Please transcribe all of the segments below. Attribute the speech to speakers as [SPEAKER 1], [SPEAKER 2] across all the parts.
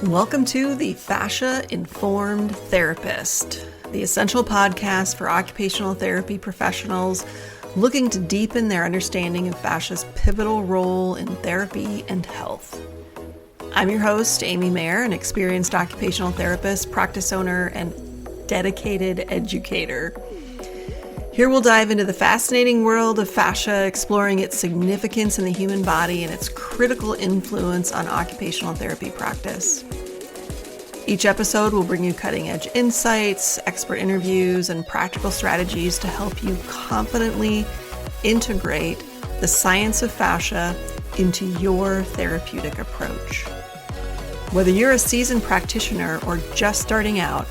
[SPEAKER 1] Welcome to the Fascia-Informed Therapist, the essential podcast for occupational therapy professionals looking to deepen their understanding of fascia's pivotal role in therapy and health. I'm your host, Amy Mayer, an experienced occupational therapist, practice owner, and dedicated educator. Here we'll dive into the fascinating world of fascia, exploring its significance in the human body and its critical influence on occupational therapy practice. Each episode will bring you cutting-edge insights, expert interviews, and practical strategies to help you confidently integrate the science of fascia into your therapeutic approach. Whether you're a seasoned practitioner or just starting out,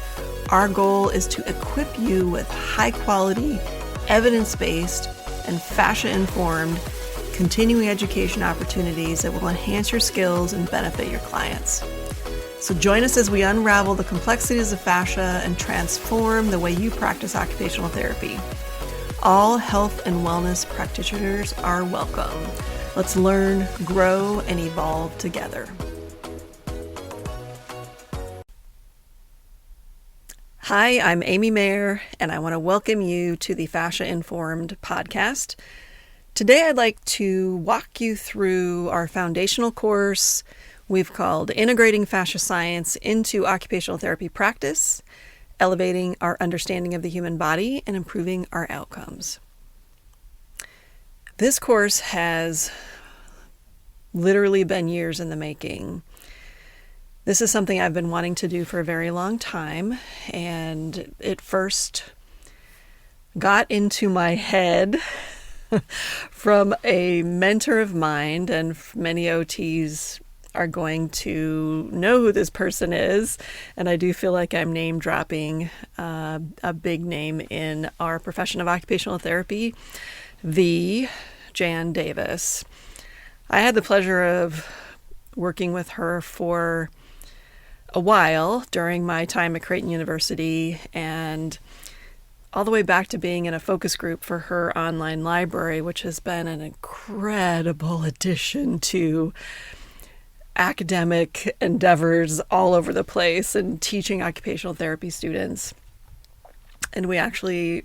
[SPEAKER 1] our goal is to equip you with high-quality, evidence-based, and fascia-informed continuing education opportunities that will enhance your skills and benefit your clients. So join us as we unravel the complexities of fascia and transform the way you practice occupational therapy. All health and wellness practitioners are welcome. Let's learn, grow, and evolve together. Hi, I'm Amy Mayer, and I want to welcome you to the Fascia-Informed podcast. Today, I'd like to walk you through our foundational course we've called Integrating Fascia Science into Occupational Therapy Practice, Elevating Our Understanding of the Human Body and Improving Our Outcomes. This course has literally been years in the making. This is something I've been wanting to do for a very long time, and it first got into my head from a mentor of mine, and many OTs are going to know who this person is, and I do feel like I'm name dropping a big name in our profession of occupational therapy, the Jan Davis. I had the pleasure of working with her for a while during my time at Creighton University, and all the way back to being in a focus group for her online library, which has been an incredible addition to academic endeavors all over the place and teaching occupational therapy students. And we actually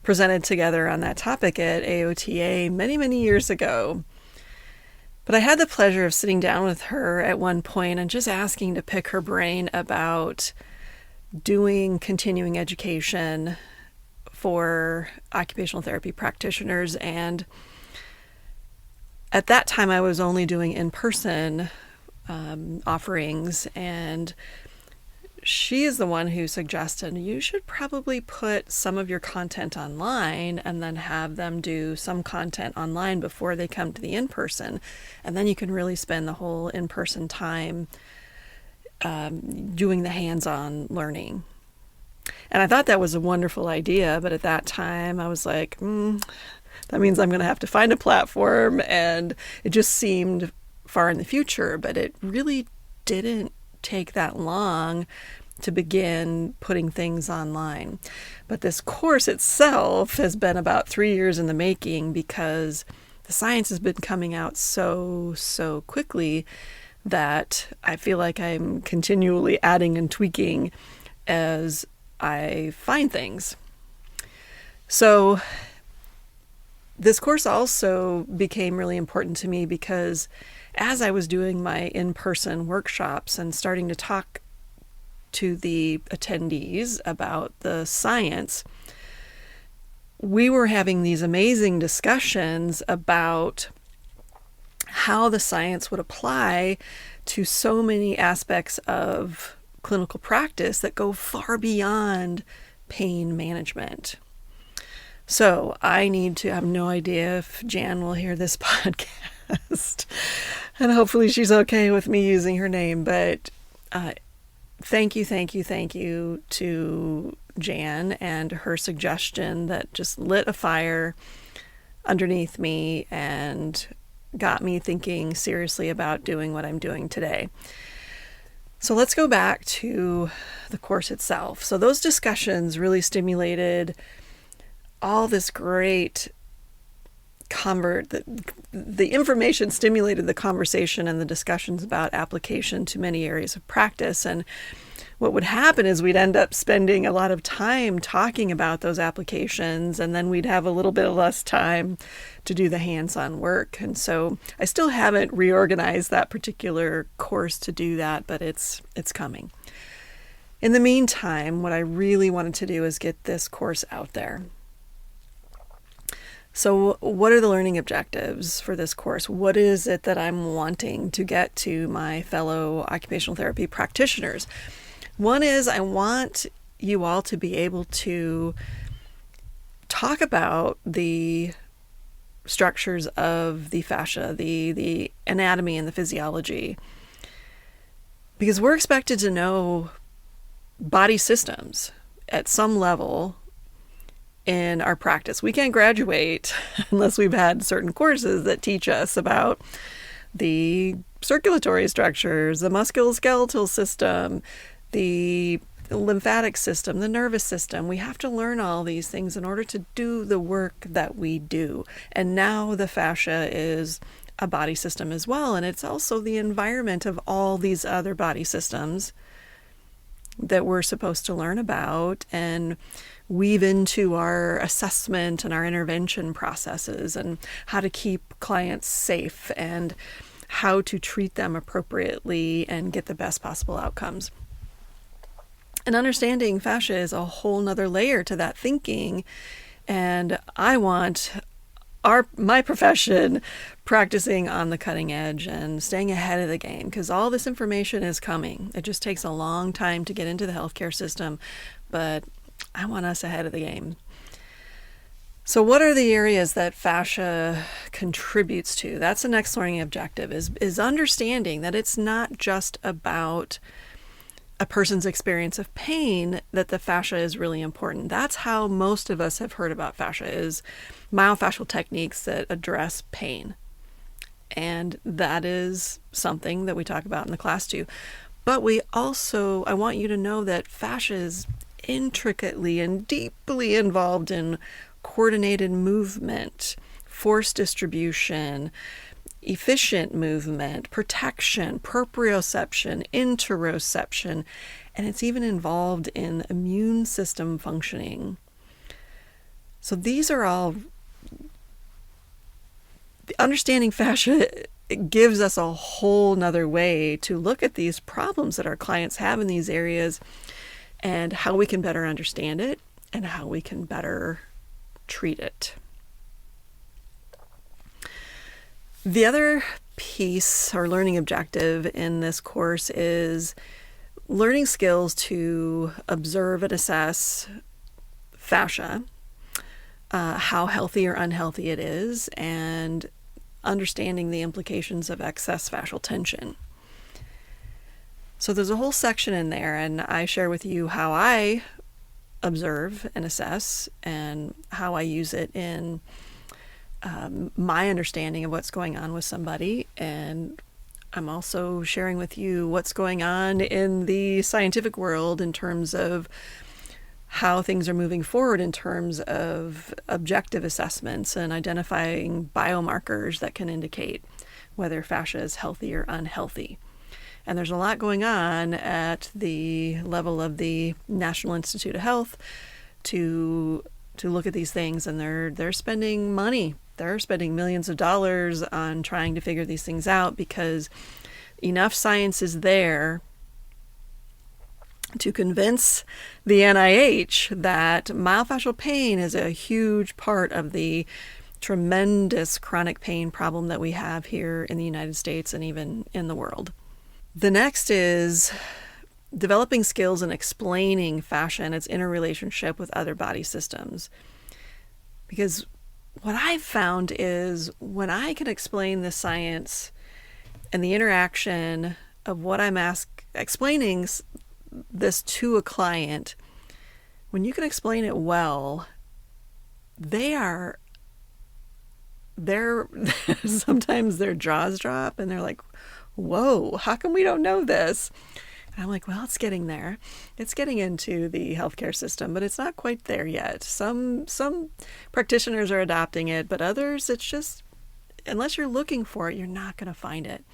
[SPEAKER 1] presented together on that topic at AOTA many, many years ago. But I had the pleasure of sitting down with her at one point and just asking to pick her brain about doing continuing education for occupational therapy practitioners. And at that time, I was only doing in-person offerings, and she is the one who suggested you should probably put some of your content online and then have them do some content online before they come to the in-person. And then you can really spend the whole in-person time doing the hands-on learning. And I thought that was a wonderful idea, but at that time I was like, that means I'm going to have to find a platform, and it just seemed far in the future, but it really didn't take that long to begin putting things online. But this course itself has been about 3 years in the making because the science has been coming out so quickly that I feel like I'm continually adding and tweaking as I find things. So this course also became really important to me because as I was doing my in-person workshops and starting to talk to the attendees about the science, we were having these amazing discussions about how the science would apply to so many aspects of clinical practice that go far beyond pain management. So I have no idea if Jan will hear this podcast, and hopefully she's okay with me using her name, but thank you to Jan and her suggestion that just lit a fire underneath me and got me thinking seriously about doing what I'm doing today. So let's go back to the course itself. So those discussions really stimulated all this great the information stimulated the conversation and the discussions about application to many areas of practice. And what would happen is we'd end up spending a lot of time talking about those applications, and then we'd have a little bit less time to do the hands-on work. And so I still haven't reorganized that particular course to do that, but it's coming. In the meantime, what I really wanted to do is get this course out there. So what are the learning objectives for this course? What is it that I'm wanting to get to my fellow occupational therapy practitioners? One is I want you all to be able to talk about the structures of the fascia, the anatomy and the physiology, because we're expected to know body systems at some level in our practice. We can't graduate unless we've had certain courses that teach us about the circulatory structures, the musculoskeletal system, the lymphatic system, the nervous system. We have to learn all these things in order to do the work that we do. And now the fascia is a body system as well. And it's also the environment of all these other body systems that we're supposed to learn about and weave into our assessment and our intervention processes, and how to keep clients safe and how to treat them appropriately and get the best possible outcomes. And understanding fascia is a whole nother layer to that thinking. And I want my profession practicing on the cutting edge and staying ahead of the game, because all this information is coming. It just takes a long time to get into the healthcare system, but I want us ahead of the game. So what are the areas that fascia contributes to? That's the next learning objective, is understanding that it's not just about a person's experience of pain, that the fascia is really important. That's how most of us have heard about fascia, is myofascial techniques that address pain. And that is something that we talk about in the class too. But I want you to know that fascia is intricately and deeply involved in coordinated movement, force distribution, efficient movement, protection, proprioception, interoception, and it's even involved in immune system functioning. So these are all, understanding fascia gives us a whole nother way to look at these problems that our clients have in these areas and how we can better understand it and how we can better treat it. The other piece or learning objective in this course is learning skills to observe and assess fascia, how healthy or unhealthy it is, and understanding the implications of excess fascial tension. So there's a whole section in there, and I share with you how I observe and assess and how I use it in my understanding of what's going on with somebody. And I'm also sharing with you what's going on in the scientific world in terms of how things are moving forward in terms of objective assessments and identifying biomarkers that can indicate whether fascia is healthy or unhealthy. And there's a lot going on at the level of the National Institute of Health to look at these things, and they're spending money. They're spending millions of dollars on trying to figure these things out, because enough science is there to convince the NIH that myofascial pain is a huge part of the tremendous chronic pain problem that we have here in the United States and even in the world. The next is developing skills in explaining fascia and its interrelationship with other body systems. Because what I've found is when I can explain the science and the interaction of what I'm explaining this to a client, when you can explain it well, they're sometimes their jaws drop and they're like, whoa, how come we don't know this? And I'm like, well, it's getting there. It's getting into the healthcare system, but it's not quite there yet. Some practitioners are adopting it, but others, it's just, unless you're looking for it, you're not going to find it.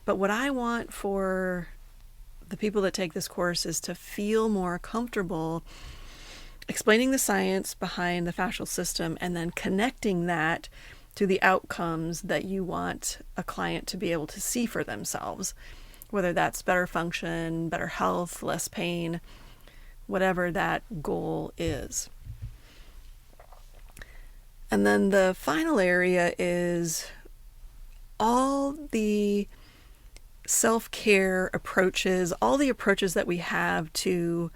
[SPEAKER 1] But what I want for the people that take this course is to feel more comfortable explaining the science behind the fascial system and then connecting that to the outcomes that you want a client to be able to see for themselves, whether that's better function, better health, less pain, whatever that goal is. And then the final area is all the self-care approaches, all the approaches that we have to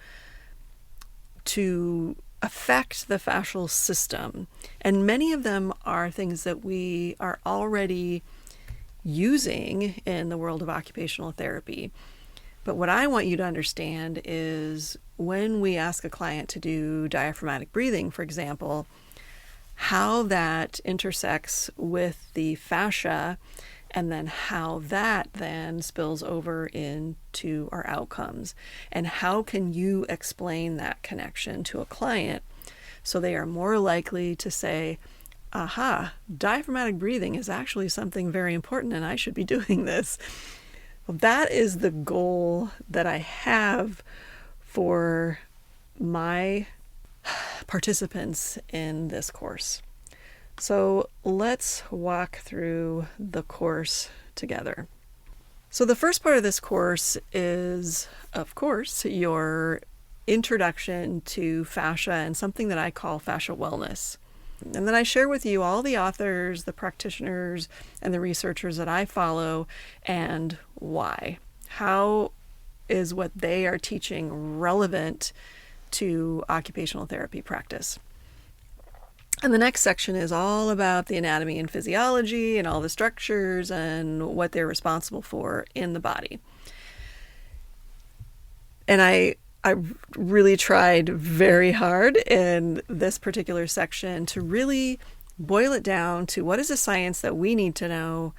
[SPEAKER 1] affect the fascial system. And many of them are things that we are already using in the world of occupational therapy. But what I want you to understand is when we ask a client to do diaphragmatic breathing, for example, how that intersects with the fascia, and then how that then spills over into our outcomes. And how can you explain that connection to a client so they are more likely to say, aha, diaphragmatic breathing is actually something very important and I should be doing this. Well, that is the goal that I have for my participants in this course. So let's walk through the course together. So the first part of this course is, of course, your introduction to fascia and something that I call fascia wellness. And then I share with you all the authors, the practitioners, and the researchers that I follow and why. How is what they are teaching relevant to occupational therapy practice? And the next section is all about the anatomy and physiology and all the structures and what they're responsible for in the body. And I really tried very hard in this particular section to really boil it down to what is the science that we need to know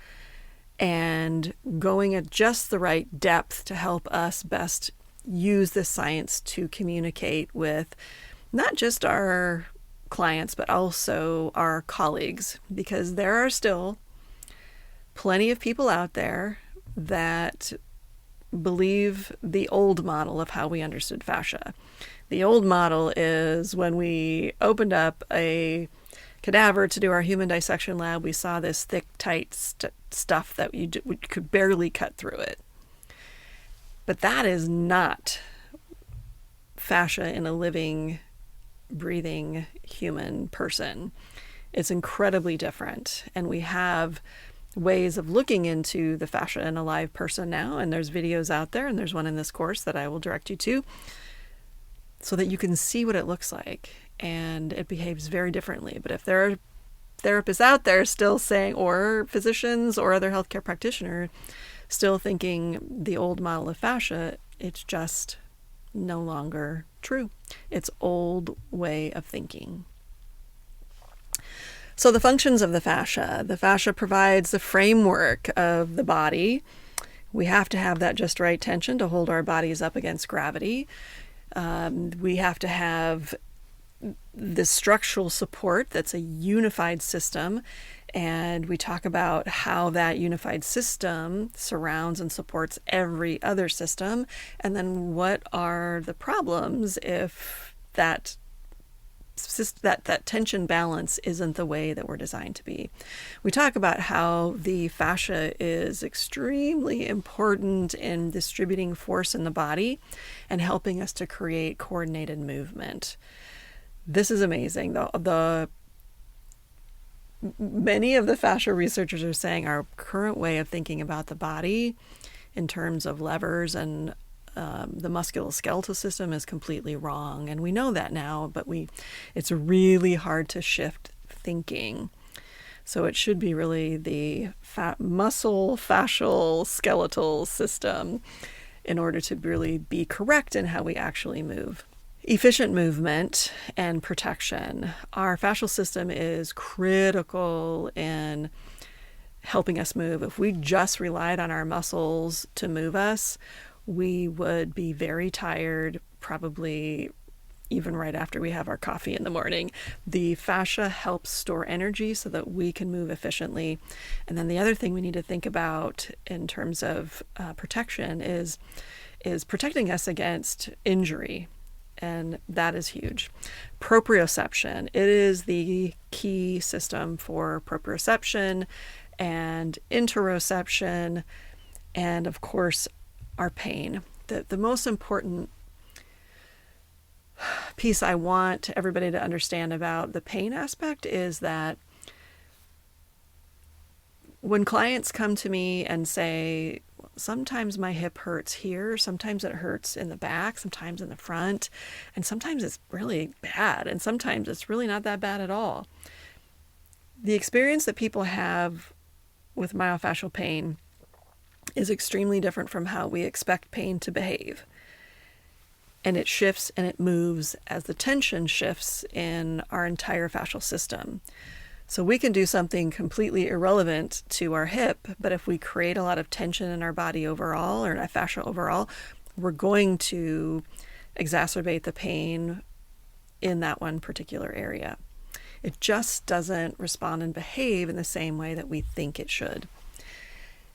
[SPEAKER 1] and going at just the right depth to help us best use this science to communicate with not just our clients, but also our colleagues, because there are still plenty of people out there that believe the old model of how we understood fascia. The old model is when we opened up a cadaver to do our human dissection lab, we saw this thick, tight stuff that we could barely cut through it. But that is not fascia in a living, breathing human person. It's incredibly different. And we have ways of looking into the fascia in a live person now, and there's videos out there, and there's one in this course that I will direct you to so that you can see what it looks like, and it behaves very differently. But if there are therapists out there still saying, or physicians or other healthcare practitioners still thinking the old model of fascia, it's just no longer true. It's old way of thinking. So the functions of the fascia provides the framework of the body. We have to have that just right tension to hold our bodies up against gravity. We have to have this structural support that's a unified system. And we talk about how that unified system surrounds and supports every other system. And then what are the problems if that tension balance isn't the way that we're designed to be. We talk about how the fascia is extremely important in distributing force in the body and helping us to create coordinated movement. This is amazing. Many of the fascia researchers are saying our current way of thinking about the body in terms of levers and the musculoskeletal system is completely wrong. And we know that now, but it's really hard to shift thinking. So it should be really the muscle, fascial, skeletal system in order to really be correct in how we actually move. Efficient movement and protection. Our fascial system is critical in helping us move. If we just relied on our muscles to move us, we would be very tired, probably even right after we have our coffee in the morning. The fascia helps store energy so that we can move efficiently. And then the other thing we need to think about in terms of protection is protecting us against injury. And that is huge. Proprioception. It is the key system for proprioception and interoception, and of course, our pain. The most important piece I want everybody to understand about the pain aspect is that when clients come to me and say, sometimes my hip hurts here, sometimes it hurts in the back, sometimes in the front, and sometimes it's really bad, and sometimes it's really not that bad at all. The experience that people have with myofascial pain is extremely different from how we expect pain to behave. And it shifts and it moves as the tension shifts in our entire fascial system. So we can do something completely irrelevant to our hip, but if we create a lot of tension in our body overall, or in our fascia overall, we're going to exacerbate the pain in that one particular area. It just doesn't respond and behave in the same way that we think it should.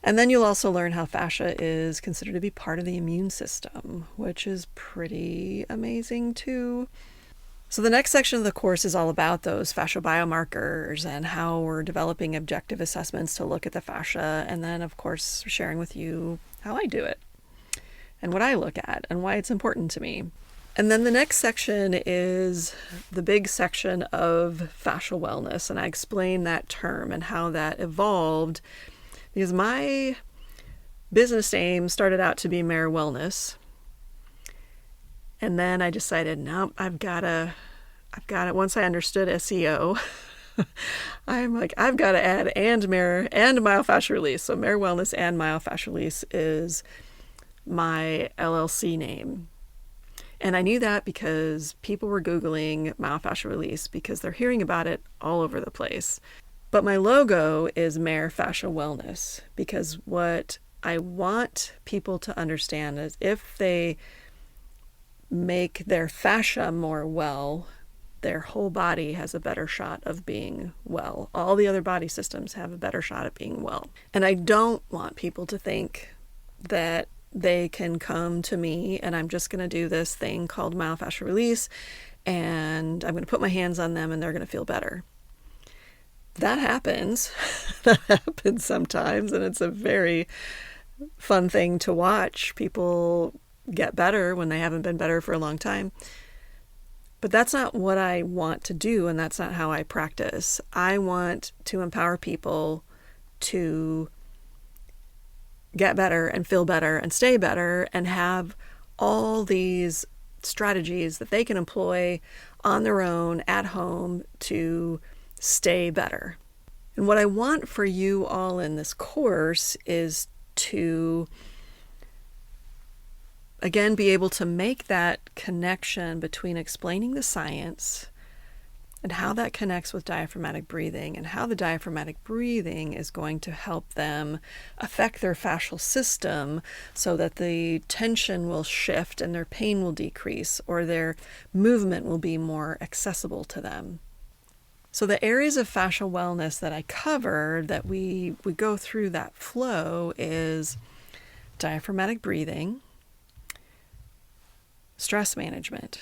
[SPEAKER 1] And then you'll also learn how fascia is considered to be part of the immune system, which is pretty amazing too. So the next section of the course is all about those fascial biomarkers and how we're developing objective assessments to look at the fascia, and then of course sharing with you how I do it and what I look at and why it's important to me. And then the next section is the big section of fascial wellness, and I explain that term and how that evolved, because my business name started out to be Mere Wellness. And then I decided, no, I've got to, once I understood SEO, I'm like, I've got to add and Mere and myofascial release. So Mere Wellness and myofascial release is my LLC name. And I knew that because people were Googling myofascial release because they're hearing about it all over the place. But my logo is Mere Fascia Wellness, because what I want people to understand is if they make their fascia more well, their whole body has a better shot of being well. All the other body systems have a better shot at being well. And I don't want people to think that they can come to me and I'm just going to do this thing called myofascial release and I'm going to put my hands on them and they're going to feel better. That happens. That happens sometimes, and it's a very fun thing to watch. People get better when they haven't been better for a long time. But that's not what I want to do, and that's not how I practice. I want to empower people to get better and feel better and stay better and have all these strategies that they can employ on their own at home to stay better. And what I want for you all in this course is to, again, be able to make that connection between explaining the science and how that connects with diaphragmatic breathing and how the diaphragmatic breathing is going to help them affect their fascial system so that the tension will shift and their pain will decrease or their movement will be more accessible to them. So the areas of fascial wellness that I cover, that we go through that flow, is diaphragmatic breathing, stress management,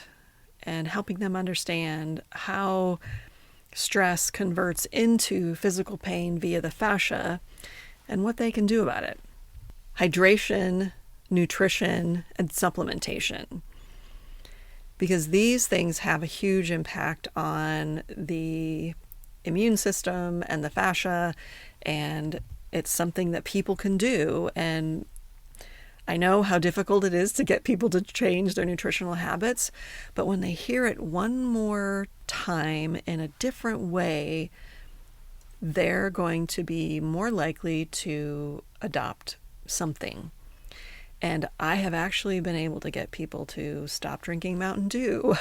[SPEAKER 1] and helping them understand how stress converts into physical pain via the fascia and what they can do about it. Hydration, nutrition, and supplementation. Because these things have a huge impact on the immune system and the fascia, and it's something that people can do. And I know how difficult it is to get people to change their nutritional habits, but when they hear it one more time in a different way, they're going to be more likely to adopt something. And I have actually been able to get people to stop drinking Mountain Dew.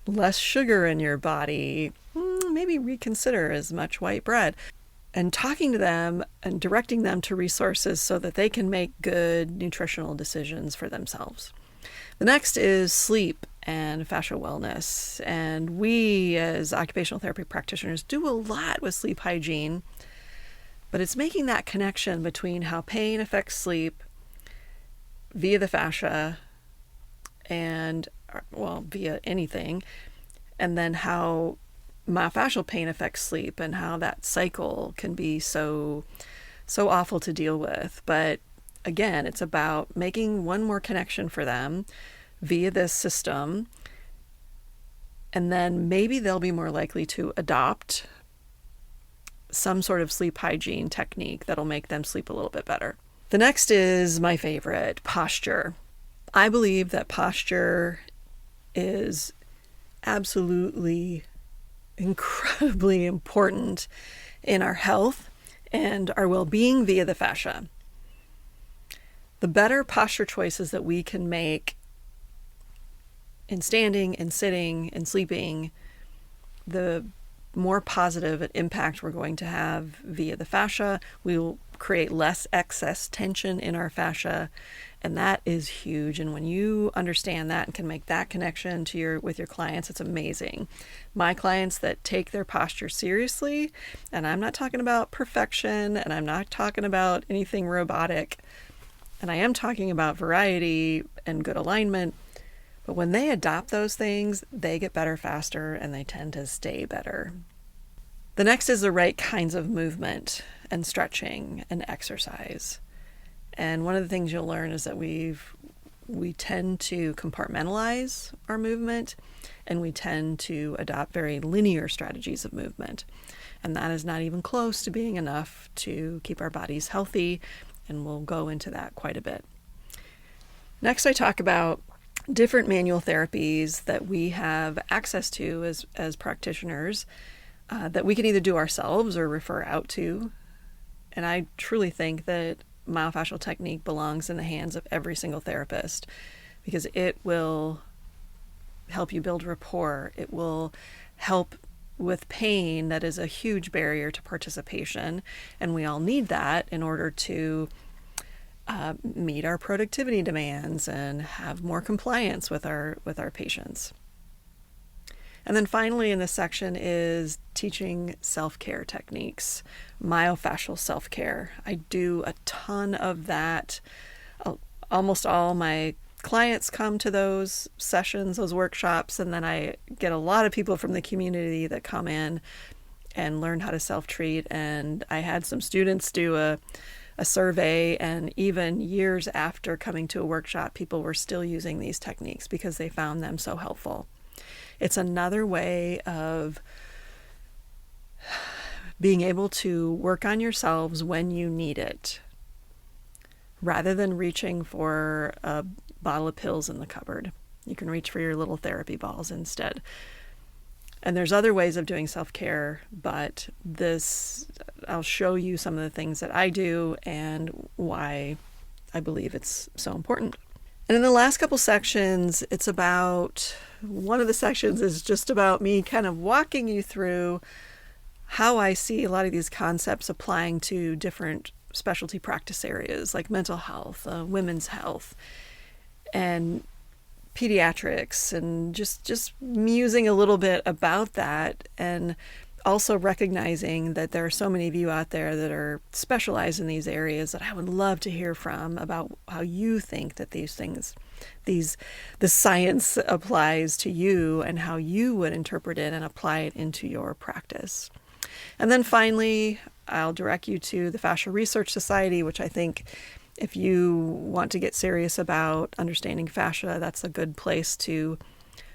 [SPEAKER 1] Less sugar in your body, maybe reconsider as much white bread. and talking to them and directing them to resources so that they can make good nutritional decisions for themselves. The next is sleep and fascia wellness. And we, as occupational therapy practitioners, do a lot with sleep hygiene, but it's making that connection between how pain affects sleep via the fascia and, well, via anything, and then how myofascial pain affects sleep and how that cycle can be so awful to deal with. But again, it's about making one more connection for them via this system, and then maybe they'll be more likely to adopt some sort of sleep hygiene technique that'll make them sleep a little bit better. The next is my favorite, posture. I believe that posture is absolutely incredibly important in our health and our well-being via the fascia. The better posture choices that we can make in standing, in sitting, in sleeping, the more positive impact we're going to have via the fascia. We will create less excess tension in our fascia, and that is huge. And when you understand that and can make that connection with your clients, it's amazing. My clients that take their posture seriously, and I'm not talking about perfection, and I'm not talking about anything robotic, and I am talking about variety and good alignment, but when they adopt those things, they get better faster and they tend to stay better. The next is the right kinds of movement and stretching and exercise. And one of the things you'll learn is that we tend to compartmentalize our movement, and we tend to adopt very linear strategies of movement. And that is not even close to being enough to keep our bodies healthy, and we'll go into that quite a bit. Next, I talk about different manual therapies that we have access to as practitioners that we can either do ourselves or refer out to. And I truly think that myofascial technique belongs in the hands of every single therapist, because it will help you build rapport. It will help with pain that is a huge barrier to participation, and we all need that in order to meet our productivity demands and have more compliance with our patients. And then finally in this section is teaching self-care techniques, myofascial self-care. I do a ton of that. Almost all my clients come to those sessions, those workshops, and then I get a lot of people from the community that come in and learn how to self-treat. And I had some students do a survey, and even years after coming to a workshop, people were still using these techniques because they found them so helpful. It's another way of being able to work on yourselves when you need it, rather than reaching for a bottle of pills in the cupboard. You can reach for your little therapy balls instead. And there's other ways of doing self-care, but I'll show you some of the things that I do and why I believe it's so important. And in the last couple sections, one of the sections is just about me kind of walking you through how I see a lot of these concepts applying to different specialty practice areas like mental health, women's health, and pediatrics, and just musing a little bit about that, and also recognizing that there are so many of you out there that are specialized in these areas that I would love to hear from about how you think that these things, the science applies to you and how you would interpret it and apply it into your practice. And then finally, I'll direct you to the Fascia Research Society, which I think if you want to get serious about understanding fascia, that's a good place to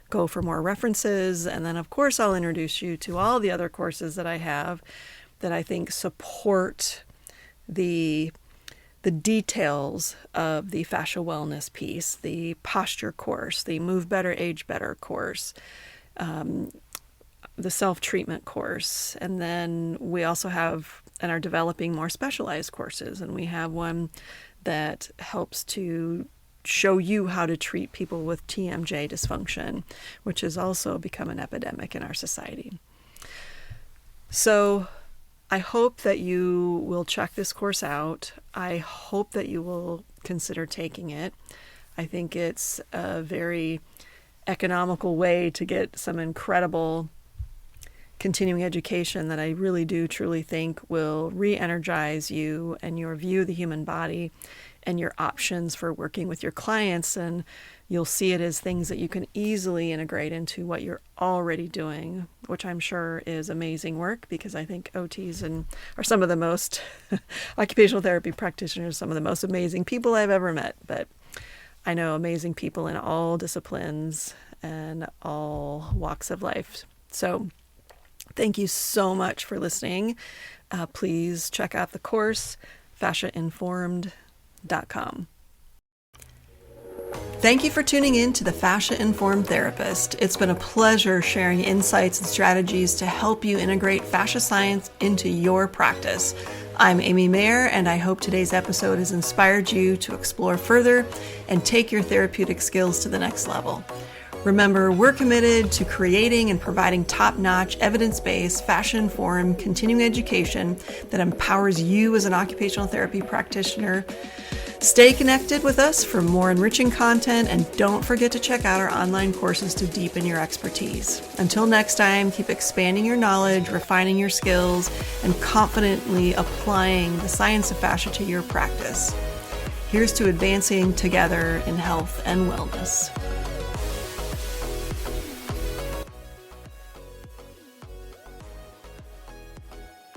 [SPEAKER 1] go for more references. And then, of course, I'll introduce you to all the other courses that I have that I think support the details of the fascia wellness piece, the posture course, the Move Better, Age Better course, the self-treatment course. And then we also have and are developing more specialized courses. And we have one that helps to show you how to treat people with TMJ dysfunction, which has also become an epidemic in our society. So I hope that you will check this course out. I hope that you will consider taking it. I think it's a very economical way to get some incredible continuing education that I really do truly think will re-energize you and your view of the human body and your options for working with your clients. And you'll see it as things that you can easily integrate into what you're already doing, which I'm sure is amazing work, because I think OTs are some of the most occupational therapy practitioners, some of the most amazing people I've ever met. But I know amazing people in all disciplines and all walks of life. So thank you so much for listening. Please check out the course, Fascia-Informed.com. Thank you for tuning in to the Fascia-Informed Therapist. It's been a pleasure sharing insights and strategies to help you integrate fascia science into your practice. I'm Amy Mayer, and I hope today's episode has inspired you to explore further and take your therapeutic skills to the next level. Remember, we're committed to creating and providing top-notch, evidence-based, fascia-informed continuing education that empowers you as an occupational therapy practitioner. Stay connected with us for more enriching content, and don't forget to check out our online courses to deepen your expertise. Until next time, keep expanding your knowledge, refining your skills, and confidently applying the science of fascia to your practice. Here's to advancing together in health and wellness.